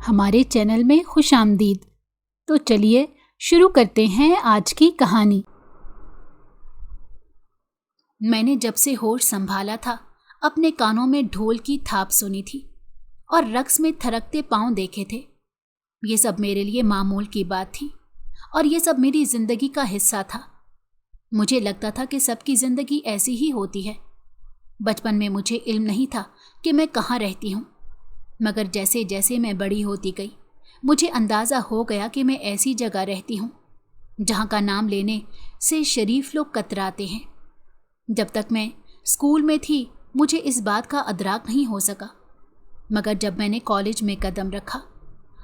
हमारे चैनल में खुश आमदीद। तो चलिए शुरू करते हैं आज की कहानी। मैंने जब से होश संभाला था अपने कानों में ढोल की थाप सुनी थी और रक्स में थरकते पांव देखे थे। ये सब मेरे लिए मामूल की बात थी और ये सब मेरी जिंदगी का हिस्सा था। मुझे लगता था कि सबकी जिंदगी ऐसी ही होती है। बचपन में मुझे इल्म नहीं था कि मैं कहाँ रहती हूँ, मगर जैसे जैसे मैं बड़ी होती गई मुझे अंदाज़ा हो गया कि मैं ऐसी जगह रहती हूँ जहाँ का नाम लेने से शरीफ लोग कतराते हैं। जब तक मैं स्कूल में थी मुझे इस बात का अदराक नहीं हो सका, मगर जब मैंने कॉलेज में कदम रखा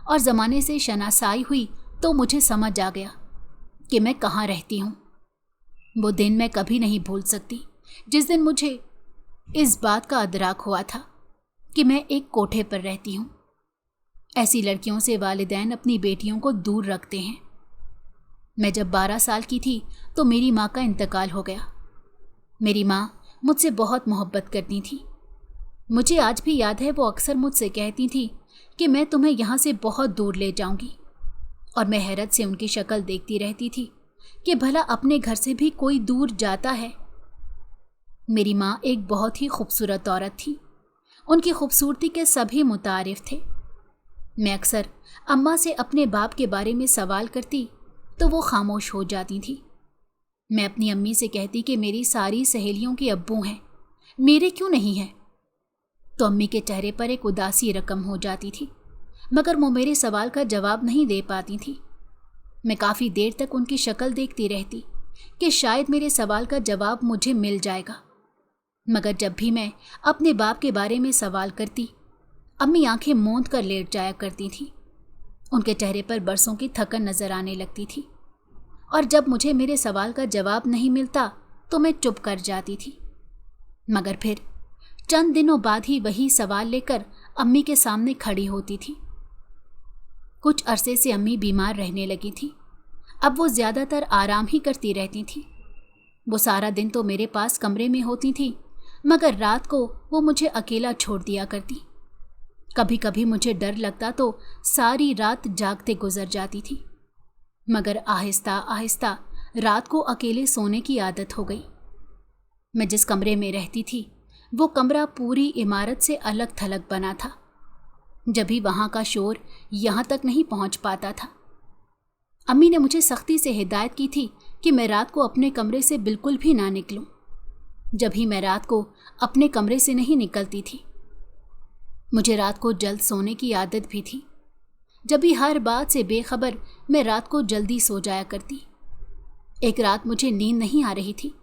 और ज़माने से शनासाई हुई तो मुझे समझ आ गया कि मैं कहाँ रहती हूँ। वो दिन मैं कभी नहीं भूल सकती जिस दिन मुझे इस बात का अदराक हुआ था कि मैं एक कोठे पर रहती हूँ। ऐसी लड़कियों से वालिदैन अपनी बेटियों को दूर रखते हैं। मैं जब 12 साल की थी तो मेरी माँ का इंतकाल हो गया। मेरी माँ मुझसे बहुत मोहब्बत करती थी। मुझे आज भी याद है वो अक्सर मुझसे कहती थी कि मैं तुम्हें यहाँ से बहुत दूर ले जाऊँगी, और मैं हैरत से उनकी शक्ल देखती रहती थी कि भला अपने घर से भी कोई दूर जाता है। मेरी माँ एक बहुत ही खूबसूरत औरत थी। उनकी खूबसूरती के सभी मुतारिफ थे। मैं अक्सर अम्मा से अपने बाप के बारे में सवाल करती तो वो खामोश हो जाती थी। मैं अपनी अम्मी से कहती कि मेरी सारी सहेलियों के अब्बू हैं, मेरे क्यों नहीं हैं? तो अम्मी के चेहरे पर एक उदासी रकम हो जाती थी, मगर वो मेरे सवाल का जवाब नहीं दे पाती थी। मैं काफ़ी देर तक उनकी शक्ल देखती रहती कि शायद मेरे सवाल का जवाब मुझे मिल जाएगा, मगर जब भी मैं अपने बाप के बारे में सवाल करती अम्मी आंखें मूंद कर लेट जाया करती थी। उनके चेहरे पर बरसों की थकन नजर आने लगती थी, और जब मुझे मेरे सवाल का जवाब नहीं मिलता तो मैं चुप कर जाती थी। मगर फिर चंद दिनों बाद ही वही सवाल लेकर अम्मी के सामने खड़ी होती थी। कुछ अरसे से अम्मी बीमार रहने लगी थी। अब वो ज़्यादातर आराम ही करती रहती थी। वो सारा दिन तो मेरे पास कमरे में होती थी, मगर रात को वो मुझे अकेला छोड़ दिया करती। कभी कभी मुझे डर लगता तो सारी रात जागते गुजर जाती थी, मगर आहिस्ता आहिस्ता रात को अकेले सोने की आदत हो गई। मैं जिस कमरे में रहती थी वो कमरा पूरी इमारत से अलग थलग बना था, जब भी वहाँ का शोर यहाँ तक नहीं पहुँच पाता था। अम्मी ने मुझे सख्ती से हिदायत की थी कि मैं रात को अपने कमरे से बिल्कुल भी ना निकलूं। जब भी मैं रात को अपने कमरे से नहीं निकलती थी, मुझे रात को जल्द सोने की आदत भी थी। जब भी हर बात से बेखबर मैं रात को जल्दी सो जाया करती। एक रात मुझे नींद नहीं आ रही थी।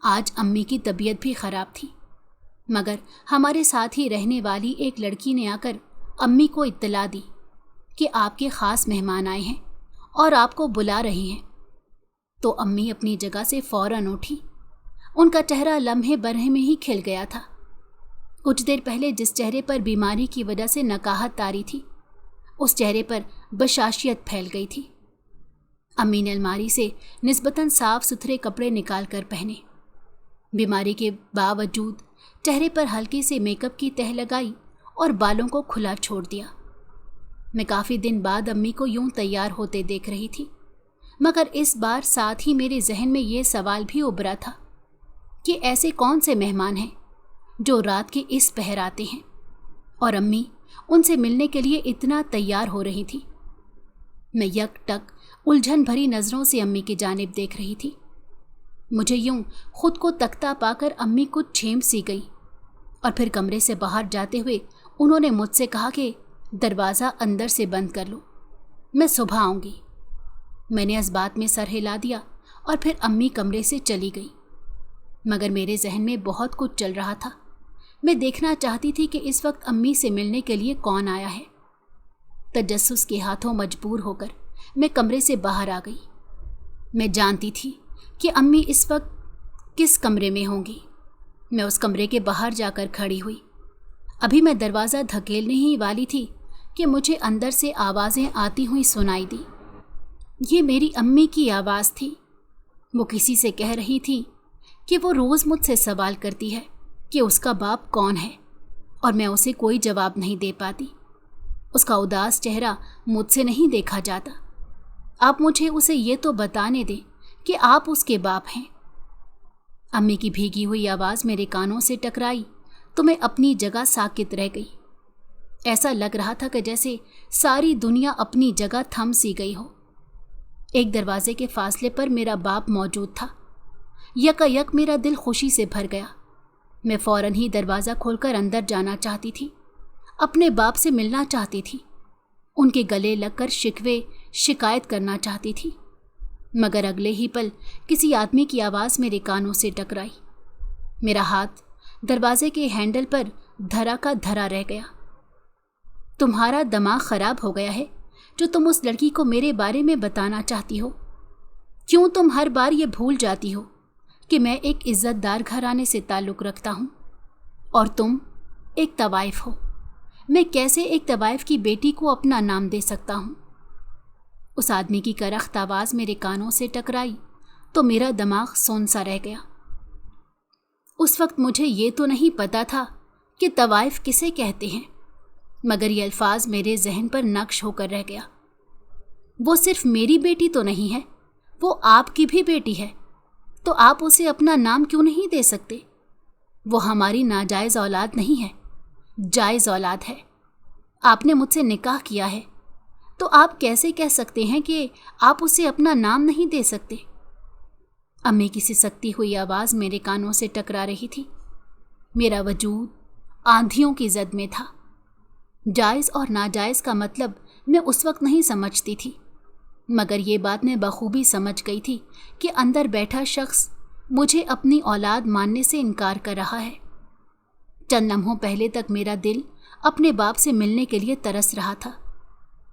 आज अम्मी की तबीयत भी ख़राब थी, मगर हमारे साथ ही रहने वाली एक लड़की ने आकर अम्मी को इत्तला दी कि आपके ख़ास मेहमान आए हैं और आपको बुला रहे हैं। तो अम्मी अपनी जगह से फ़ौरन उठी। उनका चेहरा लम्हे बरहे में ही खिल गया था। कुछ देर पहले जिस चेहरे पर बीमारी की वजह से नकाहत तारी थी, उस चेहरे पर बशाशियत फैल गई थी। अम्मी ने अलमारी से निस्बतन साफ सुथरे कपड़े निकाल कर पहने। बीमारी के बावजूद चेहरे पर हल्के से मेकअप की तह लगाई और बालों को खुला छोड़ दिया। मैं काफ़ी दिन बाद अम्मी को यूं तैयार होते देख रही थी, मगर इस बार साथ ही मेरे जहन में ये सवाल भी उभरा था कि ऐसे कौन से मेहमान हैं जो रात के इस पहर आते हैं, और अम्मी उनसे मिलने के लिए इतना तैयार हो रही थी। मैं यकटक उलझन भरी नज़रों से अम्मी की जानिब देख रही थी। मुझे यूं खुद को तकता पाकर अम्मी कुछ झेम सी गई, और फिर कमरे से बाहर जाते हुए उन्होंने मुझसे कहा कि दरवाज़ा अंदर से बंद कर लो, मैं सुबह आऊँगी। मैंने इस बात में सर हिला दिया और फिर अम्मी कमरे से चली गई, मगर मेरे जहन में बहुत कुछ चल रहा था। मैं देखना चाहती थी कि इस वक्त अम्मी से मिलने के लिए कौन आया है। तजस्सुस के हाथों मजबूर होकर मैं कमरे से बाहर आ गई। मैं जानती थी कि अम्मी इस वक्त किस कमरे में होंगी। मैं उस कमरे के बाहर जाकर खड़ी हुई। अभी मैं दरवाज़ा धकेलने ही वाली थी कि मुझे अंदर से आवाज़ें आती हुई सुनाई दी। ये मेरी अम्मी की आवाज़ थी। वो किसी से कह रही थी कि वो रोज़ मुझसे सवाल करती है कि उसका बाप कौन है, और मैं उसे कोई जवाब नहीं दे पाती। اس کا اداس چہرہ مجھ سے نہیں دیکھا جاتا۔ آپ مجھے اسے یہ تو بتانے دیں کہ آپ اس کے باپ ہیں۔ امی کی بھیگی ہوئی آواز میرے کانوں سے ٹکرائی تو میں اپنی جگہ ساکت رہ گئی۔ ایسا لگ رہا تھا کہ جیسے ساری دنیا اپنی جگہ تھم سی گئی ہو۔ ایک دروازے کے فاصلے پر میرا باپ موجود تھا۔ یکا یک میرا دل خوشی سے بھر گیا۔ میں فوراً ہی دروازہ کھول کر اندر جانا چاہتی تھی، اپنے باپ سے ملنا چاہتی تھی، ان کے گلے لگ کر شکوے شکایت کرنا چاہتی تھی، مگر اگلے ہی پل کسی آدمی کی آواز میرے کانوں سے ٹکرائی۔ میرا ہاتھ دروازے کے ہینڈل پر دھرا کا دھرا رہ گیا۔ تمہارا دماغ خراب ہو گیا ہے جو تم اس لڑکی کو میرے بارے میں بتانا چاہتی ہو؟ کیوں تم ہر بار یہ بھول جاتی ہو کہ میں ایک عزت دار گھرانے سے تعلق رکھتا ہوں اور تم ایک طوائف ہو؟ میں کیسے ایک طوائف کی بیٹی کو اپنا نام دے سکتا ہوں؟ اس آدمی کی کرخت آواز میرے کانوں سے ٹکرائی تو میرا دماغ سون سا رہ گیا۔ اس وقت مجھے یہ تو نہیں پتا تھا کہ طوائف کسے کہتے ہیں، مگر یہ الفاظ میرے ذہن پر نقش ہو کر رہ گیا۔ وہ صرف میری بیٹی تو نہیں ہے، وہ آپ کی بھی بیٹی ہے، تو آپ اسے اپنا نام کیوں نہیں دے سکتے؟ وہ ہماری ناجائز اولاد نہیں ہے، جائز اولاد ہے۔ آپ نے مجھ سے نکاح کیا ہے، تو آپ کیسے کہہ سکتے ہیں کہ آپ اسے اپنا نام نہیں دے سکتے؟ امی کی سسکتی ہوئی آواز میرے کانوں سے ٹکرا رہی تھی۔ میرا وجود آندھیوں کی زد میں تھا۔ جائز اور ناجائز کا مطلب میں اس وقت نہیں سمجھتی تھی، مگر یہ بات میں بخوبی سمجھ گئی تھی کہ اندر بیٹھا شخص مجھے اپنی اولاد ماننے سے انکار کر رہا ہے۔ چند لمحوں پہلے تک میرا دل اپنے باپ سے ملنے کے لیے ترس رہا تھا،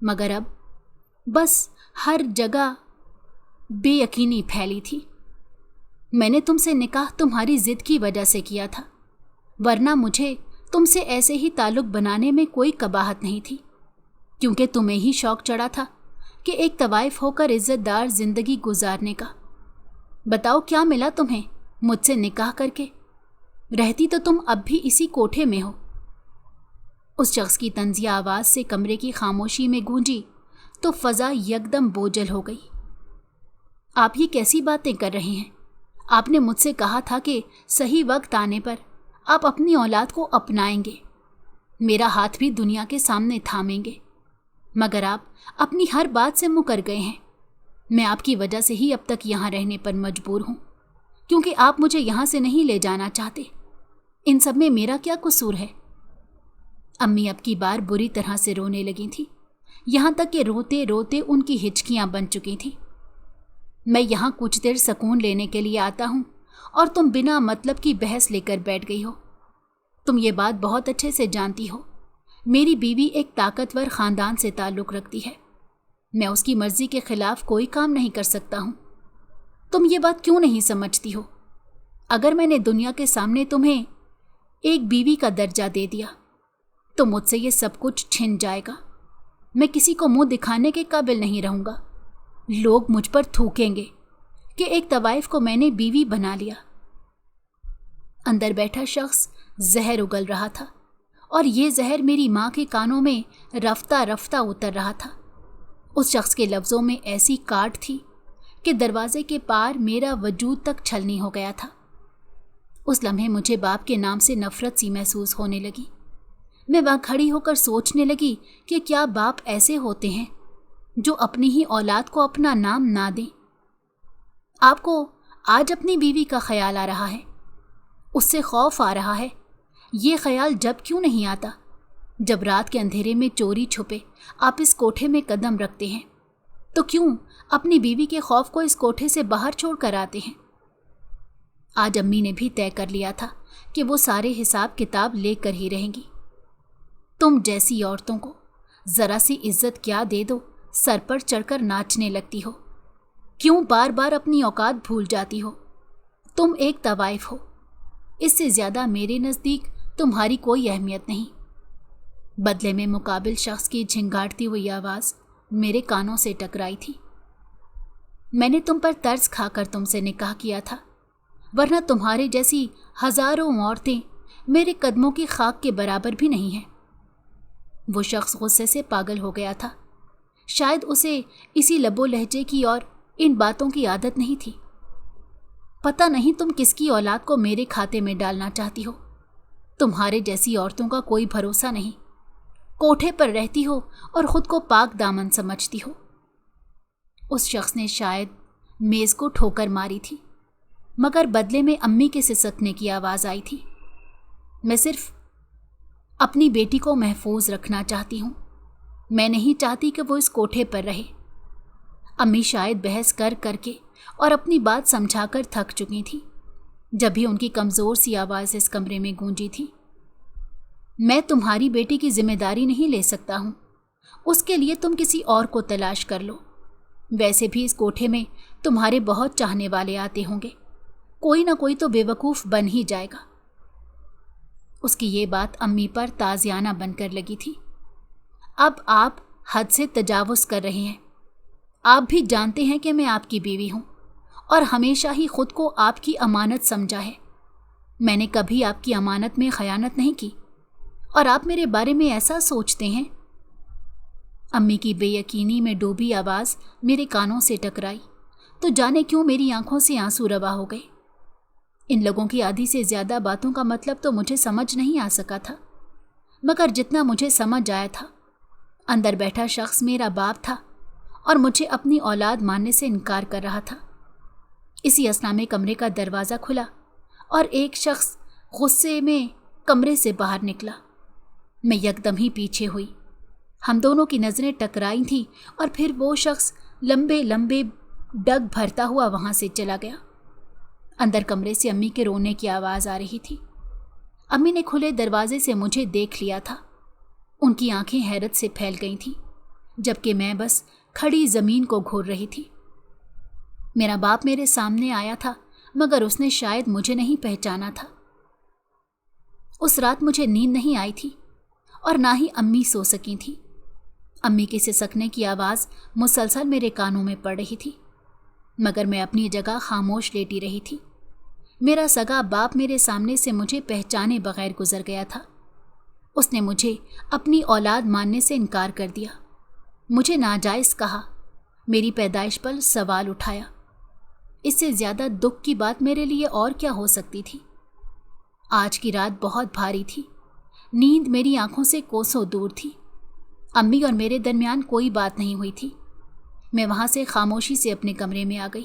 مگر اب بس ہر جگہ بے یقینی پھیلی تھی۔ میں نے تم سے نکاح تمہاری ضد کی وجہ سے کیا تھا، ورنہ مجھے تم سے ایسے ہی تعلق بنانے میں کوئی قباحت نہیں تھی، کیونکہ تمہیں ہی شوق چڑھا تھا کہ ایک طوائف ہو کر عزت دار زندگی گزارنے کا۔ بتاؤ کیا ملا تمہیں مجھ سے نکاح کر کے؟ رہتی تو تم اب بھی اسی کوٹھے میں ہو۔ اس شخص کی طنزیہ آواز سے کمرے کی خاموشی میں گونجی تو فضا یکدم بوجھل ہو گئی۔ آپ یہ کیسی باتیں کر رہے ہیں؟ آپ نے مجھ سے کہا تھا کہ صحیح وقت آنے پر آپ اپنی اولاد کو اپنائیں گے، میرا ہاتھ بھی دنیا کے سامنے تھامیں گے، مگر آپ اپنی ہر بات سے مکر گئے ہیں۔ میں آپ کی وجہ سے ہی اب تک یہاں رہنے پر مجبور ہوں، کیونکہ آپ مجھے یہاں سے نہیں لے جانا چاہتے۔ ان سب میں میرا کیا قصور ہے؟ امی اب کی بار بری طرح سے رونے لگی تھی، یہاں تک کہ روتے روتے ان کی ہچکیاں بن چکی تھیں۔ میں یہاں کچھ دیر سکون لینے کے لیے آتا ہوں اور تم بنا مطلب کی بحث لے کر بیٹھ گئی ہو۔ تم یہ بات بہت اچھے سے جانتی ہو، میری بیوی ایک طاقتور خاندان سے تعلق رکھتی ہے، میں اس کی مرضی کے خلاف کوئی کام نہیں کر سکتا ہوں۔ تم یہ بات کیوں نہیں سمجھتی ہو؟ اگر میں نے دنیا کے سامنے تمہیں ایک بیوی کا درجہ دے دیا تو مجھ سے یہ سب کچھ چھن جائے گا، میں کسی کو منہ دکھانے کے قابل نہیں رہوں گا، لوگ مجھ پر تھوکیں گے کہ ایک طوائف کو میں نے بیوی بنا لیا۔ اندر بیٹھا شخص زہر اگل رہا تھا اور یہ زہر میری ماں کے کانوں میں رفتہ رفتہ اتر رہا تھا۔ اس شخص کے لفظوں میں ایسی کاٹ تھی کہ دروازے کے پار میرا وجود تک چھلنی ہو گیا تھا۔ اس لمحے مجھے باپ کے نام سے نفرت سی محسوس ہونے لگی۔ میں وہاں کھڑی ہو کر سوچنے لگی کہ کیا باپ ایسے ہوتے ہیں جو اپنی ہی اولاد کو اپنا نام نہ دیں؟ آپ کو آج اپنی بیوی کا خیال آ رہا ہے، اس سے خوف آ رہا ہے۔ یہ خیال جب کیوں نہیں آتا جب رات کے اندھیرے میں چوری چھپے آپ اس کوٹھے میں قدم رکھتے ہیں؟ تو کیوں اپنی بیوی کے خوف کو اس کوٹھے سے باہر چھوڑ کر آتے ہیں؟ آج امی نے بھی طے کر لیا تھا کہ وہ سارے حساب کتاب لے کر ہی رہیں گی۔ تم جیسی عورتوں کو ذرا سی عزت کیا دے دو سر پر چڑھ کر ناچنے لگتی ہو، کیوں بار بار اپنی اوقات بھول جاتی ہو؟ تم ایک طوائف ہو، اس سے زیادہ میرے نزدیک تمہاری کوئی اہمیت نہیں۔ بدلے میں مقابل شخص کی جھنگاڑتی ہوئی آواز میرے کانوں سے ٹکرائی تھی۔ میں نے تم پر ترس کھا کر تم سے نکاح کیا تھا، ورنہ تمہارے جیسی ہزاروں عورتیں میرے قدموں کی خاک کے برابر بھی نہیں ہیں۔ وہ شخص غصے سے پاگل ہو گیا تھا. شاید اسے اسی لب و لہجے کی اور ان باتوں کی عادت نہیں تھی. پتہ نہیں تم کس کی اولاد کو میرے کھاتے میں ڈالنا چاہتی ہو. تمہارے جیسی عورتوں کا کوئی بھروسہ نہیں. کوٹھے پر رہتی ہو اور خود کو پاک دامن سمجھتی ہو. اس شخص نے شاید میز کو ٹھوکر ماری تھی، مگر بدلے میں امی کے سسکنے کی آواز آئی تھی. میں صرف اپنی بیٹی کو محفوظ رکھنا چاہتی ہوں. میں نہیں چاہتی کہ وہ اس کوٹھے پر رہے. امی شاید بحث کر کر کے اور اپنی بات سمجھا کر تھک چکی تھی جب بھی ان کی کمزور سی آواز اس کمرے میں گونجی تھی. میں تمہاری بیٹی کی ذمہ داری نہیں لے سکتا ہوں. اس کے لیے تم کسی اور کو تلاش کر لو. ویسے بھی اس کوٹھے میں تمہارے بہت چاہنے والے آتے ہوں گے. کوئی نہ کوئی تو بے وقوف بن ہی جائے گا. اس کی یہ بات امی پر تازیانہ بن کر لگی تھی. اب آپ حد سے تجاوز کر رہے ہیں. آپ بھی جانتے ہیں کہ میں آپ کی بیوی ہوں اور ہمیشہ ہی خود کو آپ کی امانت سمجھا ہے. میں نے کبھی آپ کی امانت میں خیانت نہیں کی اور آپ میرے بارے میں ایسا سوچتے ہیں. امی کی بے یقینی میں ڈوبی آواز میرے کانوں سے ٹکرائی تو جانے کیوں میری آنکھوں سے آنسو روا ہو گئے. ان لوگوں کی آدھی سے زیادہ باتوں کا مطلب تو مجھے سمجھ نہیں آ سکا تھا، مگر جتنا مجھے سمجھ آیا تھا، اندر بیٹھا شخص میرا باپ تھا اور مجھے اپنی اولاد ماننے سے انکار کر رہا تھا. اسی اثنا میں کمرے کا دروازہ کھلا اور ایک شخص غصے میں کمرے سے باہر نکلا. میں یکدم ہی پیچھے ہوئی. ہم دونوں کی نظریں ٹکرائی تھیں اور پھر وہ شخص لمبے لمبے ڈگ بھرتا ہوا وہاں سے چلا گیا. اندر کمرے سے امی کے رونے کی آواز آ رہی تھی. امی نے کھلے دروازے سے مجھے دیکھ لیا تھا. ان کی آنکھیں حیرت سے پھیل گئی تھیں، جبکہ میں بس کھڑی زمین کو گھور رہی تھی. میرا باپ میرے سامنے آیا تھا، مگر اس نے شاید مجھے نہیں پہچانا تھا. اس رات مجھے نیند نہیں آئی تھی اور نہ ہی امی سو سکی تھی. امی کے سسکنے کی آواز مسلسل میرے کانوں میں پڑ رہی تھی، مگر میں اپنی جگہ خاموش لیٹی رہی تھی. میرا سگا باپ میرے سامنے سے مجھے پہچانے بغیر گزر گیا تھا. اس نے مجھے اپنی اولاد ماننے سے انکار کر دیا، مجھے ناجائز کہا، میری پیدائش پر سوال اٹھایا. اس سے زیادہ دکھ کی بات میرے لیے اور کیا ہو سکتی تھی؟ آج کی رات بہت بھاری تھی. نیند میری آنکھوں سے کوسوں دور تھی. امی اور میرے درمیان کوئی بات نہیں ہوئی تھی. میں وہاں سے خاموشی سے اپنے کمرے میں آ گئی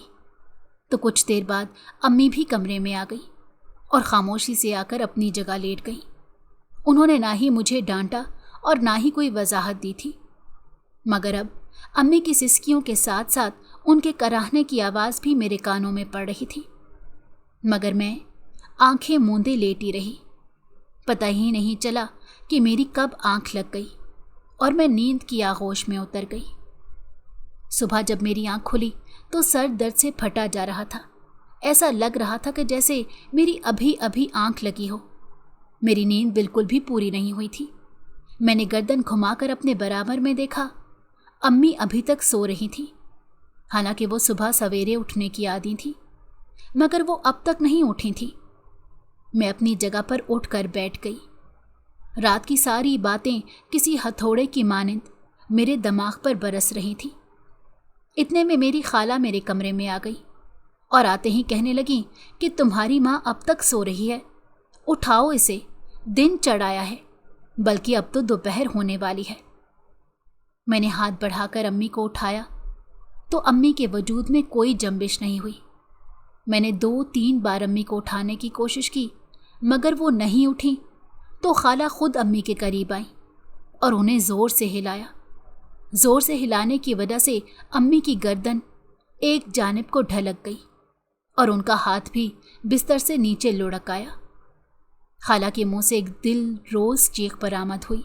تو کچھ دیر بعد امی بھی کمرے میں آ گئی اور خاموشی سے آ کر اپنی جگہ لیٹ گئی. انہوں نے نہ ہی مجھے ڈانٹا اور نہ ہی کوئی وضاحت دی تھی، مگر اب امی کی سسکیوں کے ساتھ ساتھ ان کے کراہنے کی آواز بھی میرے کانوں میں پڑ رہی تھی. مگر میں آنکھیں موندے لیٹی رہی. پتہ ہی نہیں چلا کہ میری کب آنکھ لگ گئی اور میں نیند کی آغوش میں اتر گئی. صبح جب میری آنکھ کھلی تو سر درد سے پھٹا جا رہا تھا. ایسا لگ رہا تھا کہ جیسے میری ابھی ابھی آنکھ لگی ہو. میری نیند بالکل بھی پوری نہیں ہوئی تھی. میں نے گردن گھما کر اپنے برابر میں دیکھا. امی ابھی تک سو رہی تھی، حالانکہ وہ صبح سویرے اٹھنے کی عادی تھی، مگر وہ اب تک نہیں اٹھی تھی. میں اپنی جگہ پر اٹھ کر بیٹھ گئی. رات کی ساری باتیں کسی ہتھوڑے کی مانند میرے دماغ پر برس رہی تھی. اتنے میں میری خالہ میرے کمرے میں آ گئی اور آتے ہی کہنے لگی کہ تمہاری ماں اب تک سو رہی ہے، اٹھاؤ اسے، دن چڑھ آیا ہے، بلکہ اب تو دوپہر ہونے والی ہے. میں نے ہاتھ بڑھا کر امی کو اٹھایا تو امی کے وجود میں کوئی جنبش نہیں ہوئی. میں نے 2-3 بار امی کو اٹھانے کی کوشش کی، مگر وہ نہیں اٹھیں تو خالہ خود امی کے قریب آئیں اور انہیں زور سے ہلایا. زور سے ہلانے کی وجہ سے امی کی گردن ایک جانب کو ڈھلک گئی اور ان کا ہاتھ بھی بستر سے نیچے لڑک آیا. خالہ کے منہ سے ایک دل روز چیخ برآمد ہوئی.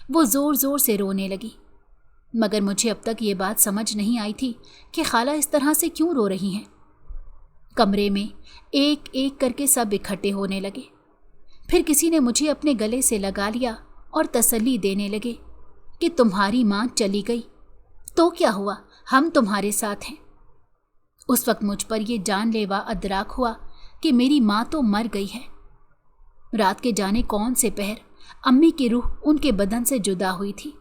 وہ زور زور سے رونے لگی، مگر مجھے اب تک یہ بات سمجھ نہیں آئی تھی کہ خالہ اس طرح سے کیوں رو رہی ہیں. کمرے میں ایک ایک کر کے سب اکٹھے ہونے لگے. پھر کسی نے مجھے اپنے گلے سے لگا لیا اور تسلی دینے لگے کہ تمہاری ماں چلی گئی تو کیا ہوا، ہم تمہارے ساتھ ہیں. اس وقت مجھ پر یہ جان لیوا ادراک ہوا کہ میری ماں تو مر گئی ہے. رات کے جانے کون سے پہر अम्मी की रूह उनके बदन से जुदा हुई थी।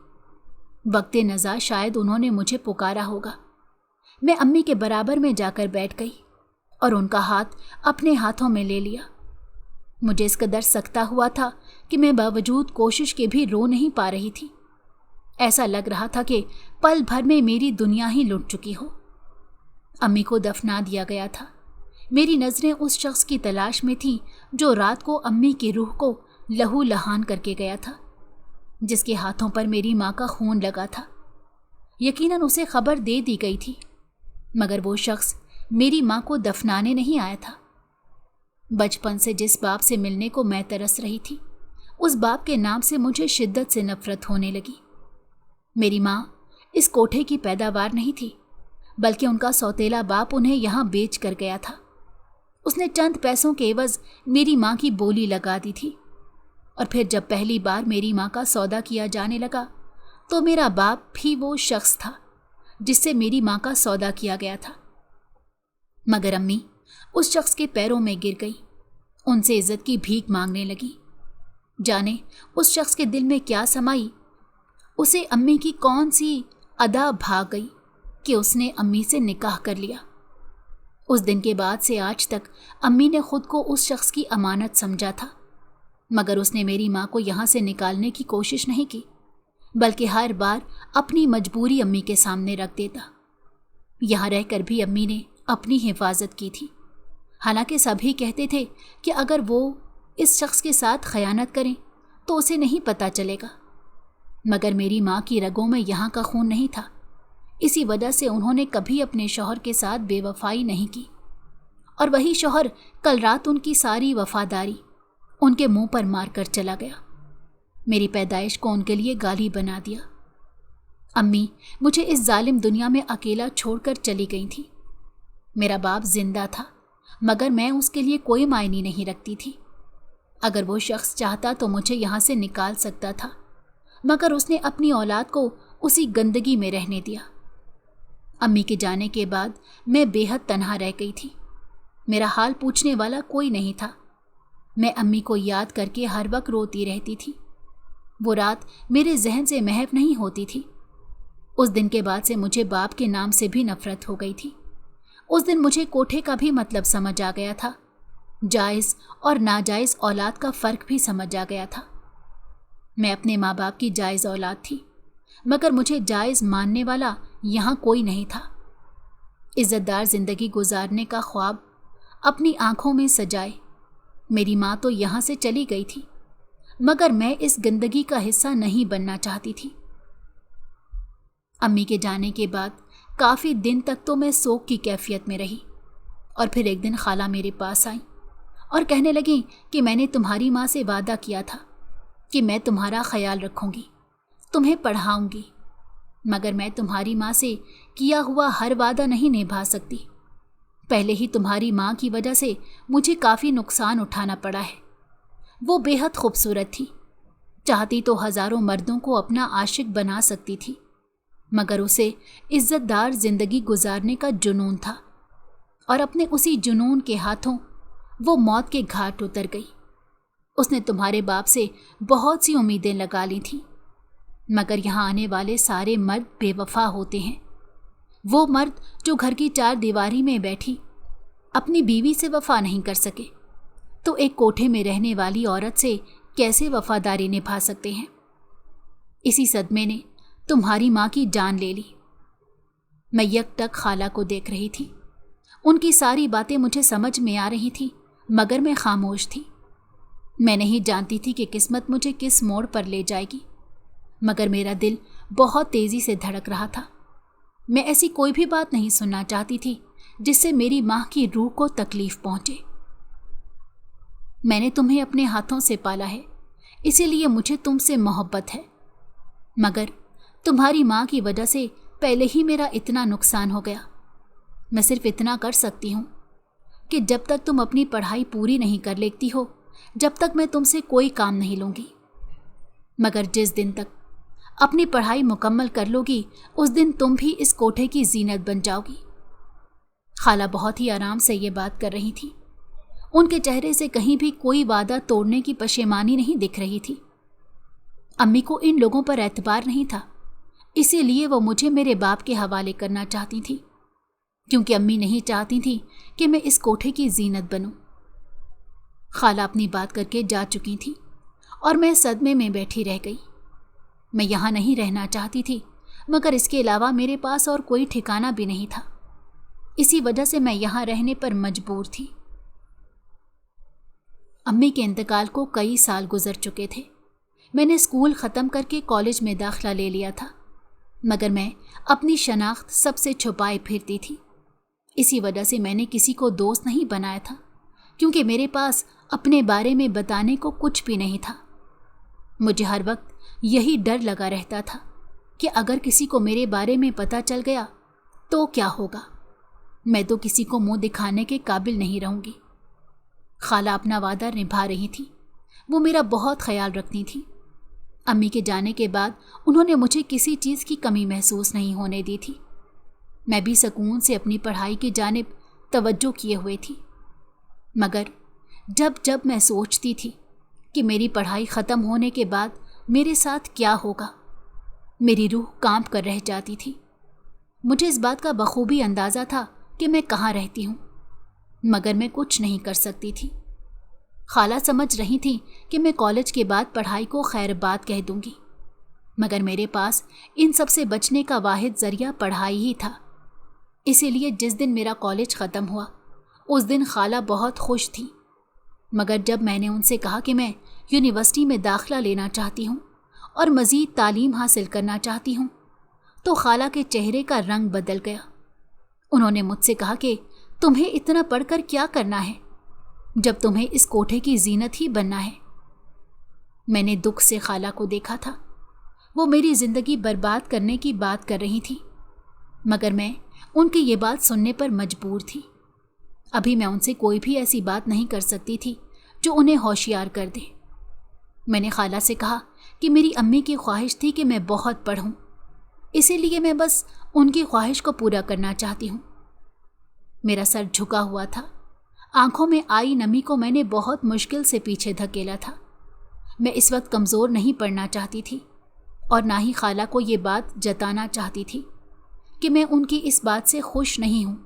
वक्ते नज़ा शायद उन्होंने मुझे पुकारा होगा। मैं अम्मी के बराबर में जाकर बैठ गई और उनका हाथ अपने हाथों में ले लिया। मुझे इस कदर सकता हुआ था कि मैं बावजूद कोशिश के भी रो नहीं पा रही थी। ऐसा लग रहा था कि पल भर में मेरी दुनिया ही लुट चुकी हो। अम्मी को दफना दिया गया था। मेरी नज़रें उस शख्स की तलाश में थीं जो रात को अम्मी की रूह को लहू लहान करके गया था, जिसके हाथों पर मेरी माँ का खून लगा था। यकीनन उसे खबर दे दी गई थी, मगर वो शख्स मेरी माँ को दफनाने नहीं आया था। बचपन से जिस बाप से मिलने को मैं तरस रही थी, उस बाप के नाम से मुझे शिद्दत से नफरत होने लगी। मेरी माँ इस कोठे की पैदावार नहीं थी, बल्कि उनका सौतेला बाप उन्हें यहाँ बेच कर गया था। उसने चंद पैसों के एवज मेरी माँ की बोली लगा दी थी, और फिर जब पहली बार मेरी माँ का सौदा किया जाने लगा तो मेरा बाप भी वो शख्स था जिससे मेरी माँ का सौदा किया गया था। मगर अम्मी उस शख्स के पैरों में गिर गई, उनसे इज्जत की भीख मांगने लगी। जाने उस शख्स के दिल में क्या समाई, उसे अम्मी की कौन सी अदा भाग गई कि उसने अम्मी से निकाह कर लिया। उस दिन के बाद से आज तक अम्मी ने खुद को उस शख्स की अमानत समझा था, मगर उसने मेरी माँ को यहाँ से निकालने की कोशिश नहीं की, बल्कि हर बार अपनी मजबूरी अम्मी के सामने रख देता। यहाँ रहकर भी अम्मी ने अपनी हिफाजत की थी। हालांकि सभी कहते थे कि अगर वो इस शख्स के साथ खयानत करें तो उसे नहीं पता चलेगा, मगर मेरी माँ की रगों में यहाँ का खून नहीं था। इसी वजह से उन्होंने कभी अपने शौहर के साथ बेवफाई नहीं की, और वही शौहर कल रात उनकी सारी वफादारी उनके मुंह पर मार कर चला गया। मेरी पैदाइश को उनके लिए गाली बना दिया। अम्मी मुझे इस जालिम दुनिया में अकेला छोड़कर चली गई थी। मेरा बाप जिंदा था, मगर मैं उसके लिए कोई मायने नहीं रखती थी। अगर वो शख्स चाहता तो मुझे यहाँ से निकाल सकता था, मगर उसने अपनी औलाद को उसी गंदगी में रहने दिया। अम्मी के जाने के बाद मैं बेहद तन्हा रह गई थी। मेरा हाल पूछने वाला कोई नहीं था। मैं अम्मी को याद करके हर वक्त रोती रहती थी। वो रात मेरे जहन से महव नहीं होती थी। उस दिन के बाद से मुझे बाप के नाम से भी नफरत हो गई थी। उस दिन मुझे कोठे का भी मतलब समझ आ गया था। जायज़ और नाजायज़ औलाद का फ़र्क भी समझ आ गया था। मैं अपने माँ बाप की जायज़ औलाद थी, मगर मुझे जायज़ मानने वाला यहाँ कोई नहीं था। इज़्ज़तदार ज़िंदगी गुजारने का ख्वाब अपनी आँखों में सजाए मेरी माँ तो यहाँ से चली गई थी, मगर मैं इस गंदगी का हिस्सा नहीं बनना चाहती थी। अम्मी के जाने के बाद काफ़ी दिन तक तो मैं सोग की कैफियत में रही, और फिर एक दिन खाला मेरे पास आई और कहने लगी कि मैंने तुम्हारी माँ से वादा किया था कि मैं तुम्हारा ख्याल रखूँगी, तुम्हें पढ़ाऊँगी, मगर मैं तुम्हारी माँ से किया हुआ हर वादा नहीं निभा सकती। पहले ही तुम्हारी माँ की वजह से मुझे काफ़ी नुकसान उठाना पड़ा है। वो बेहद खूबसूरत थी, चाहती तो हज़ारों मर्दों को अपना आशिक बना सकती थी, मगर उसे इज़्ज़तदार ज़िंदगी गुजारने का जुनून था, और अपने उसी जुनून के हाथों वो मौत के घाट उतर गई। उसने तुम्हारे बाप से बहुत सी उम्मीदें लगा ली थीं, मगर यहाँ आने वाले सारे मर्द बेवफा होते हैं। वो मर्द जो घर की चार दीवारी में बैठी अपनी बीवी से वफा नहीं कर सके, तो एक कोठे में रहने वाली औरत से कैसे वफादारी निभा सकते हैं। इसी सदमे ने तुम्हारी माँ की जान ले ली। मैं यकटक खाला को देख रही थी। उनकी सारी बातें मुझे समझ में आ रही थी, मगर मैं खामोश थी। मैं नहीं जानती थी कि किस्मत मुझे किस मोड़ पर ले जाएगी, मगर मेरा दिल बहुत तेज़ी से धड़क रहा था। मैं ऐसी कोई भी बात नहीं सुनना चाहती थी जिससे मेरी माँ की रूह को तकलीफ पहुँचे। मैंने तुम्हें अपने हाथों से पाला है, इसीलिए मुझे तुमसे मोहब्बत है, मगर तुम्हारी माँ की वजह से पहले ही मेरा इतना नुकसान हो गया। मैं सिर्फ इतना कर सकती हूँ कि जब तक तुम अपनी पढ़ाई पूरी नहीं कर लेती हो, जब तक मैं तुमसे कोई काम नहीं लूँगी, मगर जिस दिन तक अपनी पढ़ाई मुकम्मल कर लोगी, उस दिन तुम भी इस कोठे की जीनत बन जाओगी। खाला बहुत ही आराम से ये बात कर रही थी। उनके चेहरे से कहीं भी कोई वादा तोड़ने की पशेमानी नहीं दिख रही थी। अम्मी को इन लोगों पर एतबार नहीं था, इसीलिए वो मुझे मेरे बाप के हवाले करना चाहती थी, क्योंकि अम्मी नहीं चाहती थी कि मैं इस कोठे की जीनत बनूं। खाला अपनी बात करके जा चुकी थी और मैं सदमे में बैठी रह गई। मैं यहाँ नहीं रहना चाहती थी, मगर इसके अलावा मेरे पास और कोई ठिकाना भी नहीं था। इसी वजह से मैं यहाँ रहने पर मजबूर थी। अम्मी के इंतकाल को कई साल गुजर चुके थे। मैंने स्कूल ख़त्म करके कॉलेज में दाखिला ले लिया था, मगर मैं अपनी शनाख्त सबसे छुपाए फिरती थी। इसी वजह से मैंने किसी को दोस्त नहीं बनाया था, क्योंकि मेरे पास अपने बारे में बताने को कुछ भी नहीं था। मुझे हर वक्त यही डर लगा रहता था कि अगर किसी को मेरे बारे में पता चल गया तो क्या होगा। मैं तो किसी को मुंह दिखाने के काबिल नहीं रहूँगी। खाला अपना वादा निभा रही थी। वो मेरा बहुत ख्याल रखती थी। अम्मी के जाने के बाद उन्होंने मुझे किसी चीज़ की कमी महसूस नहीं होने दी थी। मैं भी सुकून से अपनी पढ़ाई की जानिब तवज्जो किए हुए थी। मगर जब जब मैं सोचती थी कि मेरी पढ़ाई ख़त्म होने के बाद मेरे साथ क्या होगा, मेरी रूह कांप कर रह जाती थी। मुझे इस बात का बखूबी अंदाज़ा था कि मैं कहाँ रहती हूँ, मगर मैं कुछ नहीं कर सकती थी। खाला समझ रही थी कि मैं कॉलेज के बाद पढ़ाई को खैर बात कह दूंगी, मगर मेरे पास इन सब से बचने का वाहिद ज़रिया पढ़ाई ही था। इसीलिए जिस दिन मेरा कॉलेज ख़त्म हुआ उस दिन खाला बहुत खुश थी, मगर जब मैंने उनसे कहा कि मैं यूनिवर्सिटी में दाखिला लेना चाहती हूँ और मज़ीद तालीम हासिल करना चाहती हूँ, तो खाला के चेहरे का रंग बदल गया। उन्होंने मुझसे कहा कि तुम्हें इतना पढ़कर क्या करना है जब तुम्हें इस कोठे की जीनत ही बनना है। मैंने दुख से खाला को देखा था। वो मेरी ज़िंदगी बर्बाद करने की बात कर रही थी, मगर मैं उनकी ये बात सुनने पर मजबूर थी। अभी मैं उनसे कोई भी ऐसी बात नहीं कर सकती थी जो उन्हें होशियार कर दे। मैंने खाला से कहा कि मेरी अम्मी की ख्वाहिश थी कि मैं बहुत पढ़ूं, इसीलिए मैं बस उनकी ख्वाहिश को पूरा करना चाहती हूँ। मेरा सर झुका हुआ था। आंखों में आई नमी को मैंने बहुत मुश्किल से पीछे धकेला था। मैं इस वक्त कमज़ोर नहीं पड़ना चाहती थी और ना ही खाला को ये बात जताना चाहती थी कि मैं उनकी इस बात से खुश नहीं हूँ।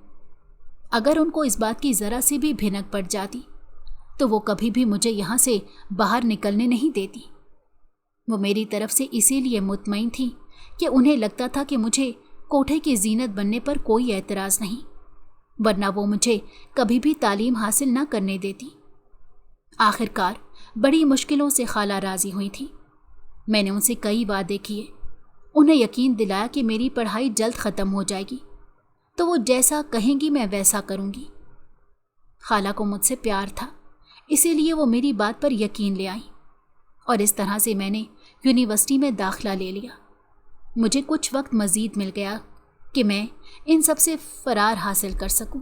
अगर उनको इस बात की ज़रा सी भी भिनक पड़ जाती तो वो कभी भी मुझे यहाँ से बाहर निकलने नहीं देती। वो मेरी तरफ से इसीलिए मुतमईन थी कि उन्हें लगता था कि मुझे कोठे की जीनत बनने पर कोई एतराज़ नहीं, वरना वो मुझे कभी भी तालीम हासिल न करने देती। आखिरकार बड़ी मुश्किलों से खाला राज़ी हुई थी। मैंने उनसे कई वादे किए, उन्हें यकीन दिलाया कि मेरी पढ़ाई जल्द ख़त्म हो जाएगी, तो वो जैसा कहेंगी मैं वैसा करूँगी। खाला को मुझसे प्यार था, इसीलिए वो मेरी बात पर यकीन ले आई और इस तरह से मैंने यूनिवर्सिटी में दाखिला ले लिया। मुझे कुछ वक्त मज़ीद मिल गया कि मैं इन सब से फ़रार हासिल कर सकूं,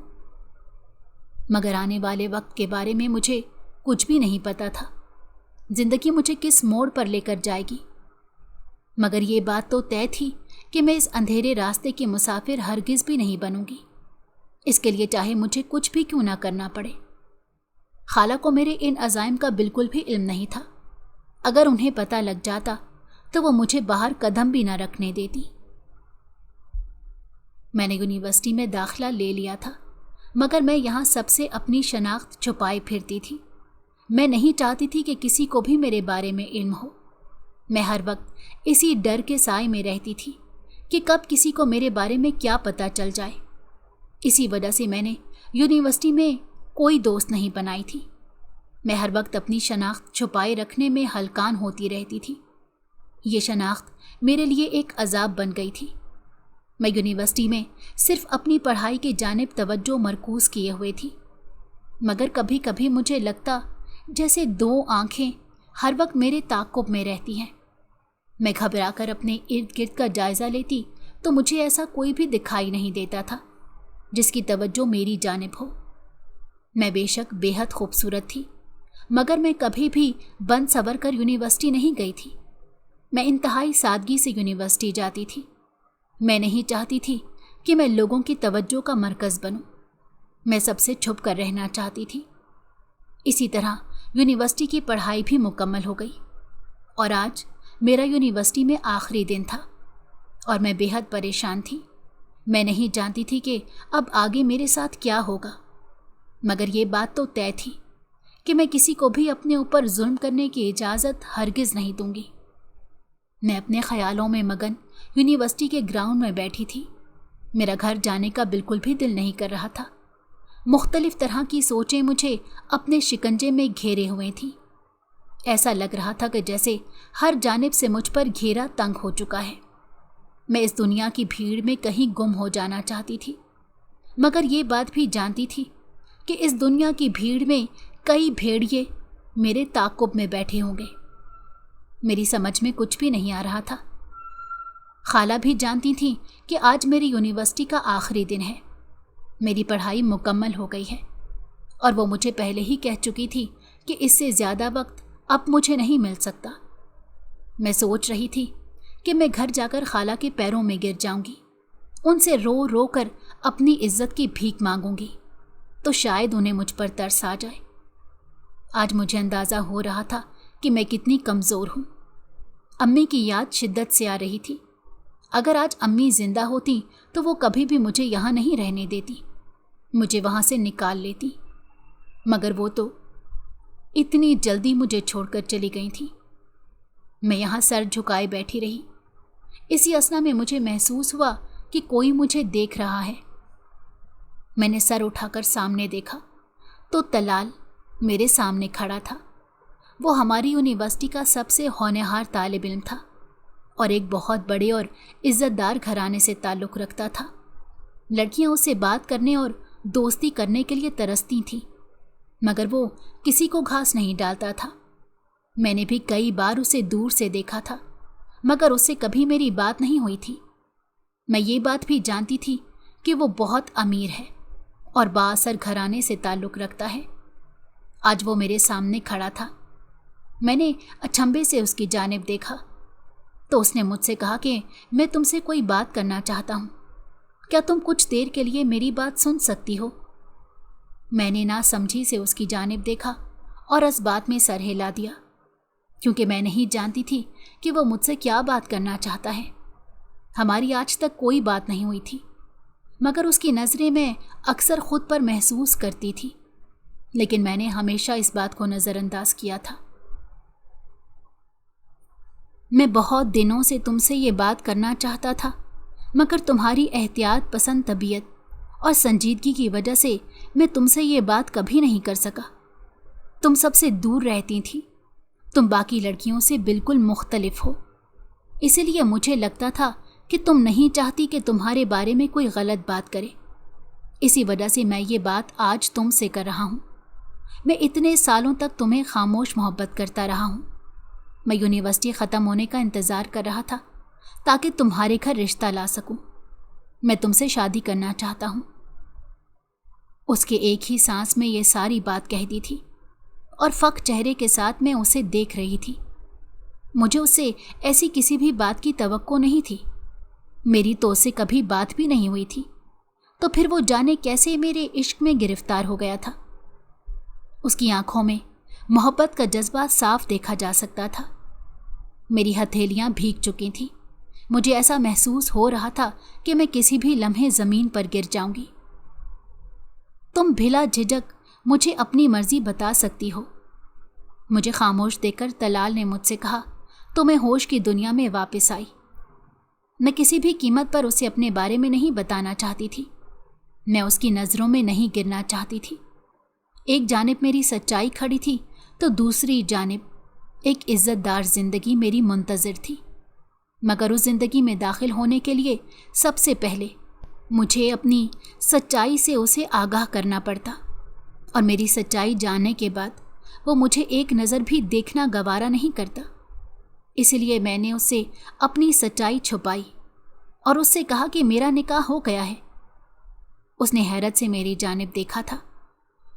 मगर आने वाले वक्त के बारे में मुझे कुछ भी नहीं पता था। ज़िंदगी मुझे किस मोड़ पर लेकर जाएगी, मगर ये बात तो तय थी कि मैं इस अंधेरे रास्ते की मुसाफिर हरगिज़ भी नहीं बनूंगी। इसके लिए चाहे मुझे कुछ भी क्यों ना करना पड़े। खाला को मेरे इन अज़ाइम का बिल्कुल भी इल्म नहीं था। अगर उन्हें पता लग जाता तो वो मुझे बाहर कदम भी ना रखने देती। मैंने यूनिवर्सिटी में दाखिला ले लिया था, मगर मैं यहाँ सबसे अपनी शनाख्त छुपाए फिरती थी। मैं नहीं चाहती थी कि किसी को भी मेरे बारे में इल्म हो। मैं हर वक्त इसी डर के साए में रहती थी कि कब किसी को मेरे बारे में क्या पता चल जाए। इसी वजह से मैंने यूनिवर्सिटी में कोई दोस्त नहीं बनाई थी। मैं हर वक्त अपनी शनाख्त छुपाए रखने में हलकान होती रहती थी। ये शनाख्त मेरे लिए एक अजाब बन गई थी। मैं यूनिवर्सिटी में सिर्फ अपनी पढ़ाई की जानिब तवज्जो मरकूज़ किए हुए थी, मगर कभी कभी मुझे लगता जैसे दो आंखें हर वक्त मेरे ताक़ुब में रहती हैं। मैं घबराकर अपने इर्द गिर्द का जायज़ा लेती तो मुझे ऐसा कोई भी दिखाई नहीं देता था जिसकी तवज्जो मेरी जानिब हो। मैं बेशक बेहद खूबसूरत थी, मगर मैं कभी भी बन सवर कर यूनिवर्सिटी नहीं गई थी। मैं इंतहाई सादगी से यूनिवर्सिटी जाती थी। मैं नहीं चाहती थी कि मैं लोगों की तवज्जो का मरकज़ बनूं। मैं सबसे छुप कर रहना चाहती थी। इसी तरह यूनिवर्सिटी की पढ़ाई भी मुकम्मल हो गई और आज मेरा यूनिवर्सिटी में आखिरी दिन था और मैं बेहद परेशान थी। मैं नहीं जानती थी कि अब आगे मेरे साथ क्या होगा, मगर ये बात तो तय थी कि मैं किसी को भी अपने ऊपर जुल्म करने की इजाज़त हरगिज़ नहीं दूंगी। मैं अपने ख्यालों में मगन यूनिवर्सिटी के ग्राउंड में बैठी थी। मेरा घर जाने का बिल्कुल भी दिल नहीं कर रहा था। मुख्तलिफ तरह की सोचें मुझे अपने शिकंजे में घेरे हुए थीं। ऐसा लग रहा था कि जैसे हर जानिब से मुझ पर घेरा तंग हो चुका है। मैं इस दुनिया की भीड़ में कहीं गुम हो जाना चाहती थी, मगर ये बात भी जानती थी कि इस दुनिया की भीड़ में कई भेड़िए मेरे ताक़ुब में बैठे होंगे। मेरी समझ में कुछ भी नहीं आ रहा था। खाला भी जानती थी कि आज मेरी यूनिवर्सिटी का आखिरी दिन है, मेरी पढ़ाई मुकम्मल हो गई है, और वो मुझे पहले ही कह चुकी थी कि इससे ज़्यादा वक्त अब मुझे नहीं मिल सकता। मैं सोच रही थी कि मैं घर जाकर खाला के पैरों में गिर जाऊंगी, उनसे रो रो कर अपनी इज्जत की भीख मांगूंगी, तो शायद उन्हें मुझ पर तरस आ जाए। आज मुझे अंदाज़ा हो रहा था कि मैं कितनी कमज़ोर हूँ। अम्मी की याद शिद्दत से आ रही थी। अगर आज अम्मी ज़िंदा होती तो वो कभी भी मुझे यहाँ नहीं रहने देती, मुझे वहाँ से निकाल लेती, मगर वो तो इतनी जल्दी मुझे छोड़कर चली गई थी। मैं यहाँ सर झुकाए बैठी रही। इसी असना में मुझे महसूस हुआ कि कोई मुझे देख रहा है। मैंने सर उठाकर सामने देखा तो तलाल मेरे सामने खड़ा था। वो हमारी यूनिवर्सिटी का सबसे होनहार तालिब इल्म था और एक बहुत बड़े और इज़्ज़तदार घराने से ताल्लुक़ रखता था। लड़कियां उससे बात करने और दोस्ती करने के लिए तरसती थीं, मगर वो किसी को घास नहीं डालता था। मैंने भी कई बार उसे दूर से देखा था, मगर उससे कभी मेरी बात नहीं हुई थी। मैं ये बात भी जानती थी कि वो बहुत अमीर है और बाअसर घराने से ताल्लुक़ रखता है। आज वो मेरे सामने खड़ा था। मैंने अचंभे से उसकी जानिब देखा तो उसने मुझसे कहा कि मैं तुमसे कोई बात करना चाहता हूँ, क्या तुम कुछ देर के लिए मेरी बात सुन सकती हो? मैंने ना समझी से उसकी जानिब देखा और इस बात में सर हिला दिया, क्योंकि मैं नहीं जानती थी कि वो मुझसे क्या बात करना चाहता है। हमारी आज तक कोई बात नहीं हुई थी, मगर उसकी नज़रें मैं अक्सर खुद पर महसूस करती थी, लेकिन मैंने हमेशा इस बात को नज़रअंदाज किया था। मैं बहुत दिनों से तुमसे ये बात करना चाहता था, मगर तुम्हारी एहतियात पसंद तबीयत और संजीदगी की वजह से मैं तुमसे ये बात कभी नहीं कर सका। तुम सबसे दूर रहती थी, तुम बाकी लड़कियों से बिल्कुल मुख्तलिफ हो, इसीलिए मुझे लगता था कि तुम नहीं चाहती कि तुम्हारे बारे में कोई गलत बात करे। इसी वजह से मैं ये बात आज तुमसे कर रहा हूँ। मैं इतने सालों तक तुम्हें खामोश मोहब्बत करता रहा हूँ। मैं यूनिवर्सिटी ख़त्म होने का इंतज़ार कर रहा था ताकि तुम्हारे घर रिश्ता ला सकूं। मैं तुमसे शादी करना चाहता हूं। उसके एक ही सांस में ये सारी बात कह दी थी और फ़क चेहरे के साथ मैं उसे देख रही थी। मुझे उससे ऐसी किसी भी बात की तवक्को नहीं थी। मेरी तो उससे कभी बात भी नहीं हुई थी, तो फिर वो जाने कैसे मेरे इश्क में गिरफ्तार हो गया था। उसकी आंखों में मोहब्बत का जज्बा साफ देखा जा सकता था। मेरी हथेलियां भीग चुकी थीं। मुझे ऐसा महसूस हो रहा था कि मैं किसी भी लम्हे ज़मीन पर गिर जाऊंगी। तुम बिला झिझक मुझे अपनी मर्जी बता सकती हो। मुझे खामोश देखकर तलाल ने मुझसे कहा तो मैं होश की दुनिया में वापस आई। मैं किसी भी कीमत पर उसे अपने बारे में नहीं बताना चाहती थी। मैं उसकी नज़रों में नहीं गिरना चाहती थी। एक जानिब मेरी सच्चाई खड़ी थी तो दूसरी जानिब एक इज़्ज़तदार ज़िंदगी मेरी मुंतज़िर थी, मगर उस ज़िंदगी में दाखिल होने के लिए सबसे पहले मुझे अपनी सच्चाई से उसे आगाह करना पड़ता, और मेरी सच्चाई जानने के बाद वो मुझे एक नज़र भी देखना गवारा नहीं करता। इसलिए मैंने उससे अपनी सच्चाई छुपाई और उससे कहा कि मेरा निकाह हो गया है। उसने हैरत से मेरी जानिब देखा था।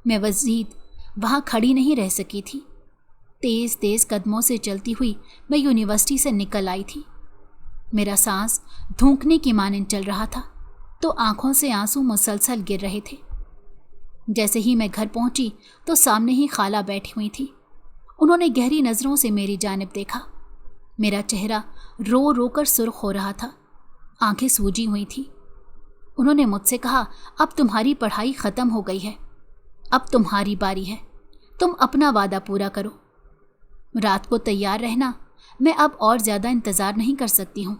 मैं मज़ीद वहाँ खड़ी नहीं रह सकी थी। तेज़ तेज़ कदमों से चलती हुई मैं यूनिवर्सिटी से निकल आई थी। मेरा सांस धूंकने की मानंद चल रहा था तो आंखों से आंसू मुसलसल गिर रहे थे। जैसे ही मैं घर पहुंची तो सामने ही खाला बैठी हुई थी। उन्होंने गहरी नज़रों से मेरी जानिब देखा। मेरा चेहरा रो रो कर सुर्ख हो रहा था, आंखें सूजी हुई थी। उन्होंने मुझसे कहा, अब तुम्हारी पढ़ाई खत्म हो गई है, अब तुम्हारी बारी है, तुम अपना वादा पूरा करो। रात को तैयार रहना, मैं अब और ज़्यादा इंतज़ार नहीं कर सकती हूँ।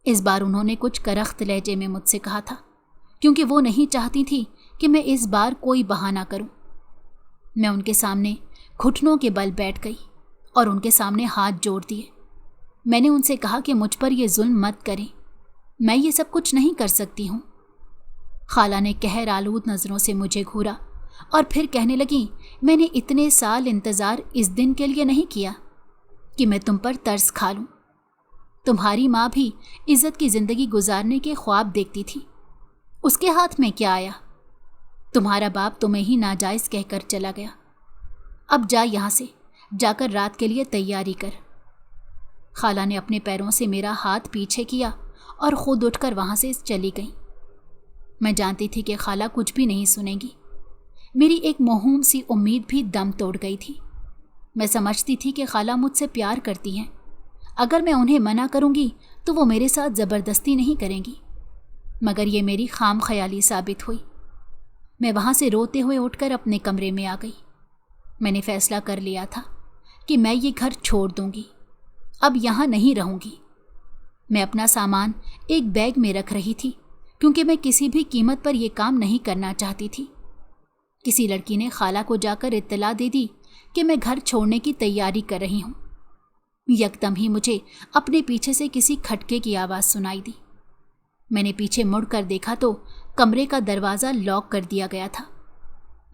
इस बार उन्होंने कुछ करख्त लहजे में मुझसे कहा था, क्योंकि वो नहीं चाहती थी कि मैं इस बार कोई बहाना करूं। मैं उनके सामने घुटनों के बल बैठ गई और उनके सामने हाथ जोड़ दिए। मैंने उनसे कहा कि मुझ पर यह जुल्म मत करें, मैं ये सब कुछ नहीं कर सकती हूँ। खाला ने कहर आलूद नज़रों से मुझे घूरा और फिर कहने लगी, मैंने इतने साल इंतज़ार इस दिन के लिए नहीं किया कि मैं तुम पर तरस खा लूँ। तुम्हारी माँ भी इज़्ज़त की ज़िंदगी गुजारने के ख्वाब देखती थी, उसके हाथ में क्या आया? तुम्हारा बाप तुम्हें ही नाजायज़ कहकर चला गया। अब जा यहाँ से, जाकर रात के लिए तैयारी कर। खाला ने अपने पैरों से मेरा हाथ पीछे किया और खुद उठकर वहाँ से चली गई। मैं जानती थी कि खाला कुछ भी नहीं सुनेगी। मेरी एक मोहूम सी उम्मीद भी दम तोड़ गई थी। मैं समझती थी कि खाला मुझसे प्यार करती हैं, अगर मैं उन्हें मना करूँगी तो वो मेरे साथ ज़बरदस्ती नहीं करेंगी। मगर ये मेरी खाम ख्याली साबित हुई। मैं वहाँ से रोते हुए उठकर अपने कमरे में आ गई। मैंने फैसला कर लिया था कि मैं ये घर छोड़ दूँगी, अब यहाँ नहीं रहूँगी। मैं अपना सामान एक बैग में रख रही थी, क्योंकि मैं किसी भी कीमत पर यह काम नहीं करना चाहती थी। किसी लड़की ने खाला को जाकर इत्तला दे दी कि मैं घर छोड़ने की तैयारी कर रही हूँ। यकदम ही मुझे अपने पीछे से किसी खटके की आवाज़ सुनाई दी। मैंने पीछे मुड़कर देखा तो कमरे का दरवाज़ा लॉक कर दिया गया था।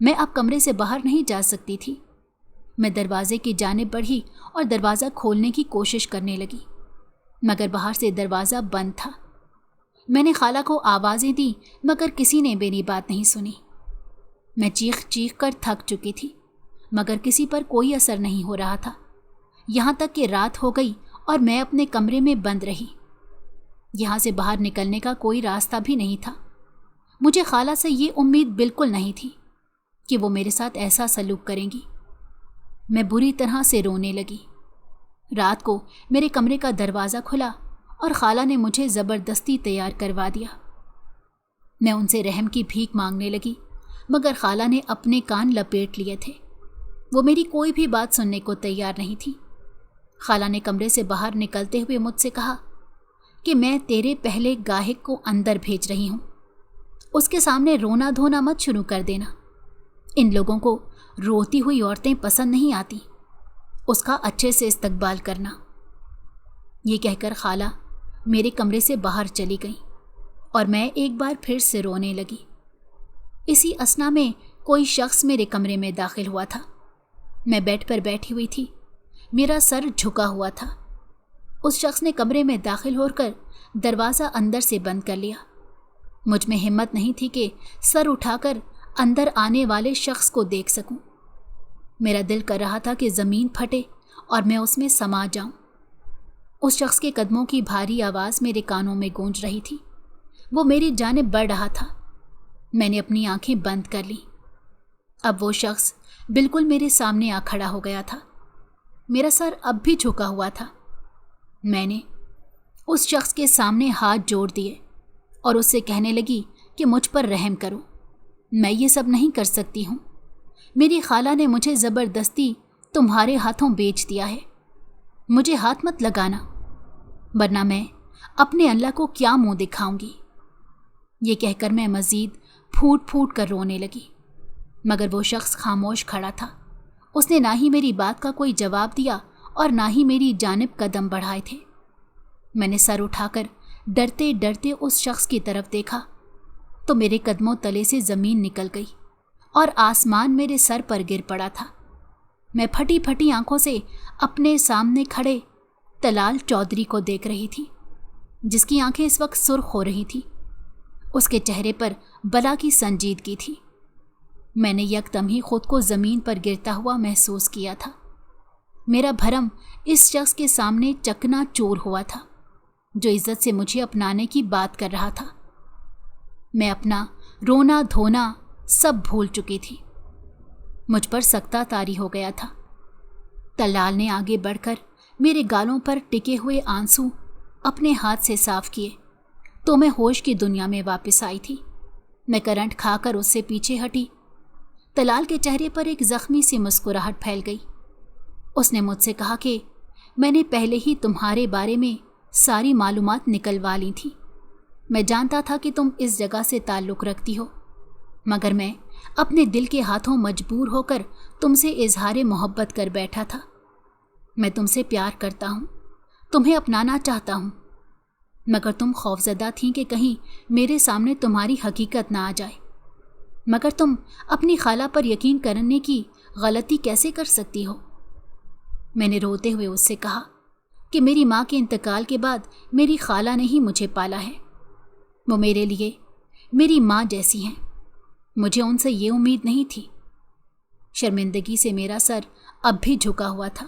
मैं अब कमरे से बाहर नहीं जा सकती थी। मैं दरवाजे की जानिब बढ़ी और दरवाज़ा खोलने की कोशिश करने लगी, मगर बाहर से दरवाज़ा बंद था। मैंने खाला को आवाज़ें दी, मगर किसी ने मेरी बात नहीं सुनी। मैं चीख चीख कर थक चुकी थी, मगर किसी पर कोई असर नहीं हो रहा था। यहाँ तक कि रात हो गई और मैं अपने कमरे में बंद रही। यहाँ से बाहर निकलने का कोई रास्ता भी नहीं था। मुझे खाला से ये उम्मीद बिल्कुल नहीं थी कि वो मेरे साथ ऐसा सलूक करेंगी। मैं बुरी तरह से रोने लगी। रात को मेरे कमरे का दरवाज़ा खुला और खाला ने मुझे ज़बरदस्ती तैयार करवा दिया। मैं उनसे रहम की भीख मांगने लगी, मगर खाला ने अपने कान लपेट लिए थे। वो मेरी कोई भी बात सुनने को तैयार नहीं थी। खाला ने कमरे से बाहर निकलते हुए मुझसे कहा कि मैं तेरे पहले गाहिक को अंदर भेज रही हूँ, उसके सामने रोना धोना मत शुरू कर देना। इन लोगों को रोती हुई औरतें पसंद नहीं आती, उसका अच्छे से इस्तकबाल करना। ये कहकर खाला मेरे कमरे से बाहर चली गई और मैं एक बार फिर से रोने लगी। इसी असना में कोई शख्स मेरे कमरे में दाखिल हुआ था। मैं बेड पर बैठी हुई थी, मेरा सर झुका हुआ था। उस शख्स ने कमरे में दाखिल होकर दरवाज़ा अंदर से बंद कर लिया। मुझ में हिम्मत नहीं थी कि सर उठाकर अंदर आने वाले शख्स को देख सकूं। मेरा दिल कर रहा था कि ज़मीन फटे और मैं उसमें समा जाऊं। उस शख्स के कदमों की भारी आवाज़ मेरे कानों में गूंज रही थी। वो मेरी जानिब बढ़ रहा था। मैंने अपनी आंखें बंद कर लीं। अब वो शख्स बिल्कुल मेरे सामने आ खड़ा हो गया था। मेरा सर अब भी झुका हुआ था। मैंने उस शख्स के सामने हाथ जोड़ दिए और उससे कहने लगी कि मुझ पर रहम करो, मैं ये सब नहीं कर सकती हूँ। मेरी खाला ने मुझे ज़बरदस्ती तुम्हारे हाथों बेच दिया है। मुझे हाथ मत लगाना, वरना मैं अपने अल्लाह को क्या मुंह दिखाऊंगी। ये कहकर मैं मज़ीद फूट फूट कर रोने लगी, मगर वो शख्स खामोश खड़ा था। उसने ना ही मेरी बात का कोई जवाब दिया और ना ही मेरी जानिब कदम बढ़ाए थे। मैंने सर उठाकर डरते डरते उस शख्स की तरफ देखा तो मेरे कदमों तले से ज़मीन निकल गई और आसमान मेरे सर पर गिर पड़ा था। मैं फटी फटी आंखों से अपने सामने खड़े तलाल चौधरी को देख रही थी, जिसकी आंखें इस वक्त सुर्ख हो रही थी। उसके चेहरे पर बला की संजीदगी थी। मैंने यकदम ही खुद को ज़मीन पर गिरता हुआ महसूस किया था। मेरा भरम इस शख्स के सामने चकनाचूर हुआ था, जो इज्जत से मुझे अपनाने की बात कर रहा था। मैं अपना रोना धोना सब भूल चुकी थी। मुझ पर सख्ता तारी हो गया था। तलाल ने आगे बढ़कर میرے گالوں پر ٹکے ہوئے آنسو اپنے ہاتھ سے صاف کیے تو میں ہوش کی دنیا میں واپس آئی تھی۔ میں کرنٹ کھا کر اس سے پیچھے ہٹی۔ طلال کے چہرے پر ایک زخمی سی مسکراہٹ پھیل گئی۔ اس نے مجھ سے کہا کہ میں نے پہلے ہی تمہارے بارے میں ساری معلومات نکلوا لی تھی۔ میں جانتا تھا کہ تم اس جگہ سے تعلق رکھتی ہو، مگر میں اپنے دل کے ہاتھوں مجبور ہو کر تم سے اظہار محبت کر بیٹھا تھا۔ میں تم سے پیار کرتا ہوں، تمہیں اپنانا چاہتا ہوں، مگر تم خوفزدہ تھیں کہ کہیں میرے سامنے تمہاری حقیقت نہ آ جائے۔ مگر تم اپنی خالہ پر یقین کرنے کی غلطی کیسے کر سکتی ہو؟ میں نے روتے ہوئے اس سے کہا کہ میری ماں کے انتقال کے بعد میری خالہ نے ہی مجھے پالا ہے۔ وہ میرے لیے میری ماں جیسی ہیں، مجھے ان سے یہ امید نہیں تھی۔ شرمندگی سے میرا سر اب بھی جھکا ہوا تھا۔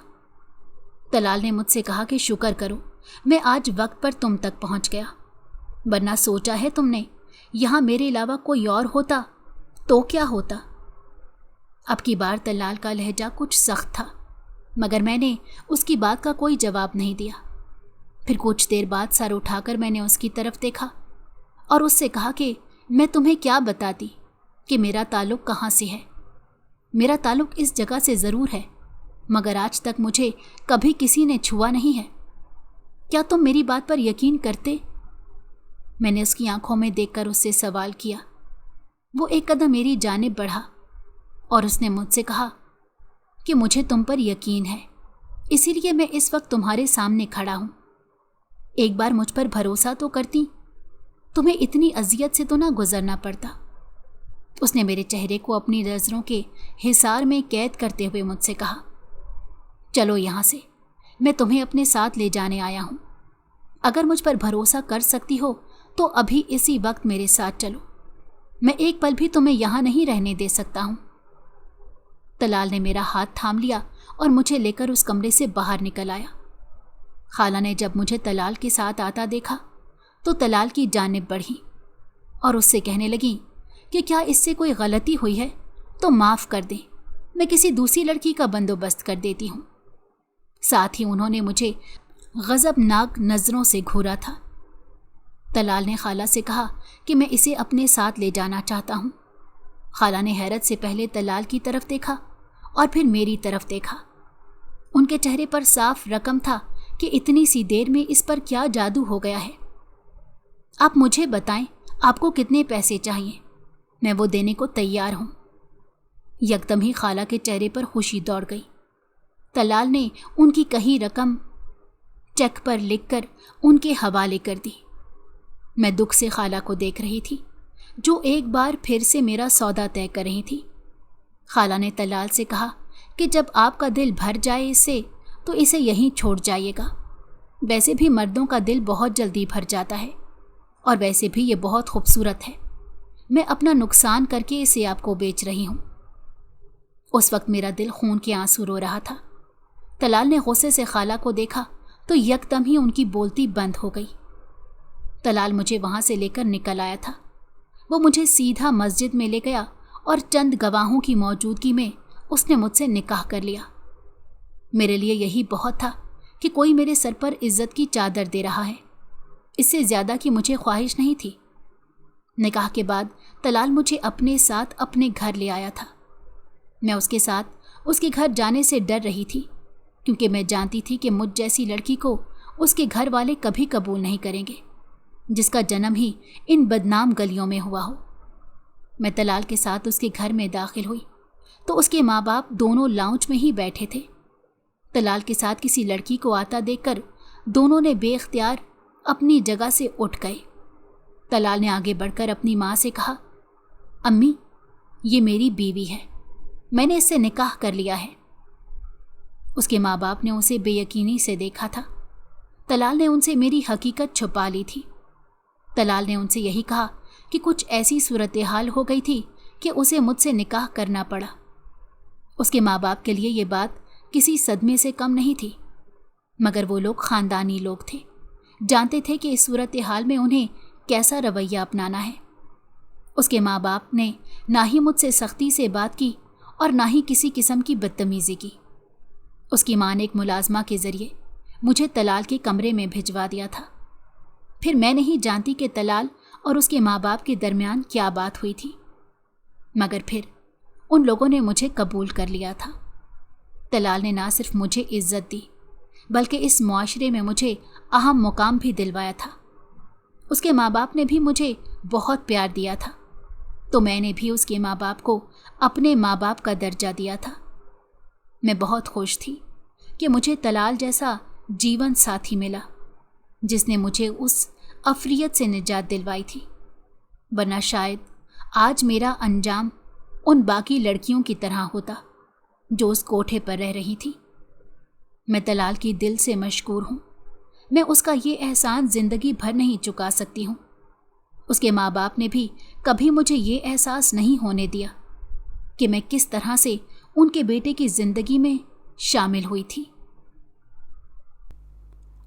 طلال نے مجھ سے کہا کہ شکر کرو میں آج وقت پر تم تک پہنچ گیا، ورنہ سوچا ہے تم نے یہاں میرے علاوہ کوئی اور ہوتا تو کیا ہوتا؟ اب کی بار طلال کا لہجہ کچھ سخت تھا، مگر میں نے اس کی بات کا کوئی جواب نہیں دیا۔ پھر کچھ دیر بعد سر اٹھا کر میں نے اس کی طرف دیکھا اور اس سے کہا کہ میں تمہیں کیا بتاتی کہ میرا تعلق کہاں سے ہے۔ میرا تعلق اس جگہ سے ضرور ہے، مگر آج تک مجھے کبھی کسی نے چھوا نہیں ہے۔ کیا تم میری بات پر یقین کرتے؟ میں نے اس کی آنکھوں میں دیکھ کر اس سے سوال کیا۔ وہ ایک قدم میری جانب بڑھا اور اس نے مجھ سے کہا کہ مجھے تم پر یقین ہے، اسی لیے میں اس وقت تمہارے سامنے کھڑا ہوں۔ ایک بار مجھ پر بھروسہ تو کرتی، تمہیں اتنی اذیت سے تو نہ گزرنا پڑتا۔ اس نے میرے چہرے کو اپنی نظروں کے حصار میں قید کرتے ہوئے مجھ سے کہا، چلو یہاں سے، میں تمہیں اپنے ساتھ لے جانے آیا ہوں۔ اگر مجھ پر بھروسہ کر سکتی ہو تو ابھی اسی وقت میرے ساتھ چلو، میں ایک پل بھی تمہیں یہاں نہیں رہنے دے سکتا ہوں۔ طلال نے میرا ہاتھ تھام لیا اور مجھے لے کر اس کمرے سے باہر نکل آیا۔ خالہ نے جب مجھے طلال کے ساتھ آتا دیکھا تو طلال کی جانب بڑھی اور اس سے کہنے لگی کہ کیا اس سے کوئی غلطی ہوئی ہے تو معاف کر دیں، میں کسی دوسری لڑکی کا بندوبست کر دیتی ہوں۔ ساتھ ہی انہوں نے مجھے غضبناک نظروں سے گھورا تھا۔ طلال نے خالہ سے کہا کہ میں اسے اپنے ساتھ لے جانا چاہتا ہوں۔ خالہ نے حیرت سے پہلے طلال کی طرف دیکھا اور پھر میری طرف دیکھا۔ ان کے چہرے پر صاف رقم تھا کہ اتنی سی دیر میں اس پر کیا جادو ہو گیا ہے۔ آپ مجھے بتائیں آپ کو کتنے پیسے چاہیے، میں وہ دینے کو تیار ہوں۔ یکدم ہی خالہ کے چہرے پر خوشی دوڑ گئی۔ طلال نے ان کی کہی رقم چیک پر لکھ کر ان کے حوالے کر دی۔ میں دکھ سے خالہ کو دیکھ رہی تھی جو ایک بار پھر سے میرا سودا طے کر رہی تھی۔ خالہ نے طلال سے کہا کہ جب آپ کا دل بھر جائے اس سے تو اسے یہیں چھوڑ جائیے گا، ویسے بھی مردوں کا دل بہت جلدی بھر جاتا ہے اور ویسے بھی یہ بہت خوبصورت ہے، میں اپنا نقصان کر کے اسے آپ کو بیچ رہی ہوں۔ اس وقت میرا دل خون کے آنسو رو رہا تھا۔ طلال نے غصے سے خالہ کو دیکھا تو یکدم ہی ان کی بولتی بند ہو گئی۔ طلال مجھے وہاں سے لے کر نکل آیا تھا۔ وہ مجھے سیدھا مسجد میں لے گیا اور چند گواہوں کی موجودگی میں اس نے مجھ سے نکاح کر لیا۔ میرے لیے یہی بہت تھا کہ کوئی میرے سر پر عزت کی چادر دے رہا ہے، اس سے زیادہ کی مجھے خواہش نہیں تھی۔ نکاح کے بعد طلال مجھے اپنے ساتھ اپنے گھر لے آیا تھا۔ میں اس کے ساتھ اس کے گھر جانے سے ڈر رہی تھی، کیونکہ میں جانتی تھی کہ مجھ جیسی لڑکی کو اس کے گھر والے کبھی قبول نہیں کریں گے، جس کا جنم ہی ان بدنام گلیوں میں ہوا ہو۔ میں طلال کے ساتھ اس کے گھر میں داخل ہوئی تو اس کے ماں باپ دونوں لاؤنج میں ہی بیٹھے تھے۔ طلال کے ساتھ کسی لڑکی کو آتا دیکھ کر دونوں نے بے اختیار اپنی جگہ سے اٹھ گئے۔ طلال نے آگے بڑھ کر اپنی ماں سے کہا، امی یہ میری بیوی ہے، میں نے اس سے نکاح کر لیا ہے۔ اس کے ماں باپ نے اسے بے یقینی سے دیکھا تھا۔ طلال نے ان سے میری حقیقت چھپا لی تھی۔ طلال نے ان سے یہی کہا کہ کچھ ایسی صورتحال ہو گئی تھی کہ اسے مجھ سے نکاح کرنا پڑا۔ اس کے ماں باپ کے لیے یہ بات کسی صدمے سے کم نہیں تھی، مگر وہ لوگ خاندانی لوگ تھے، جانتے تھے کہ اس صورتحال میں انہیں کیسا رویہ اپنانا ہے۔ اس کے ماں باپ نے نہ ہی مجھ سے سختی سے بات کی اور نہ ہی کسی قسم کی بدتمیزی کی۔ اس کی ماں نے ایک ملازمہ کے ذریعے मुझे तलाल के कमरे में भिजवा दिया था। फिर मैं नहीं जानती कि तलाल और उसके माँ बाप के दरमियान क्या बात हुई थी, मगर फिर उन लोगों ने मुझे कबूल कर लिया था। तलाल ने ना सिर्फ मुझे इज्जत दी, बल्कि इस मुआशरे में मुझे अहम मुकाम भी दिलवाया था। उसके माँ बाप ने भी मुझे बहुत प्यार दिया था, तो मैंने भी उसके माँ बाप को अपने माँ बाप का दर्जा दिया था। मैं बहुत खुश थी कि मुझे तलाल जैसा जीवन साथी मिला, जिसने मुझे उस अफरियत से निजात दिलवाई थी, वरना शायद आज मेरा अंजाम उन बाकी लड़कियों की तरह होता जो उस कोठे पर रह रही थी। मैं तलाल की दिल से मशकूर हूँ। मैं उसका ये एहसान ज़िंदगी भर नहीं चुका सकती हूँ। उसके माँ बाप ने भी कभी मुझे ये एहसास नहीं होने दिया कि मैं किस तरह से उनके बेटे की ज़िंदगी में शामिल हुई थी।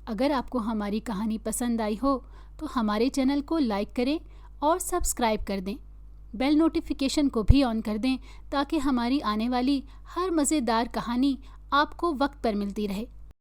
अगर आपको हमारी कहानी पसंद आई हो तो हमारे चैनल को लाइक करें और सब्सक्राइब कर दें। बेल नोटिफिकेशन को भी ऑन कर दें ताकि हमारी आने वाली हर मज़ेदार कहानी आपको वक्त पर मिलती रहे।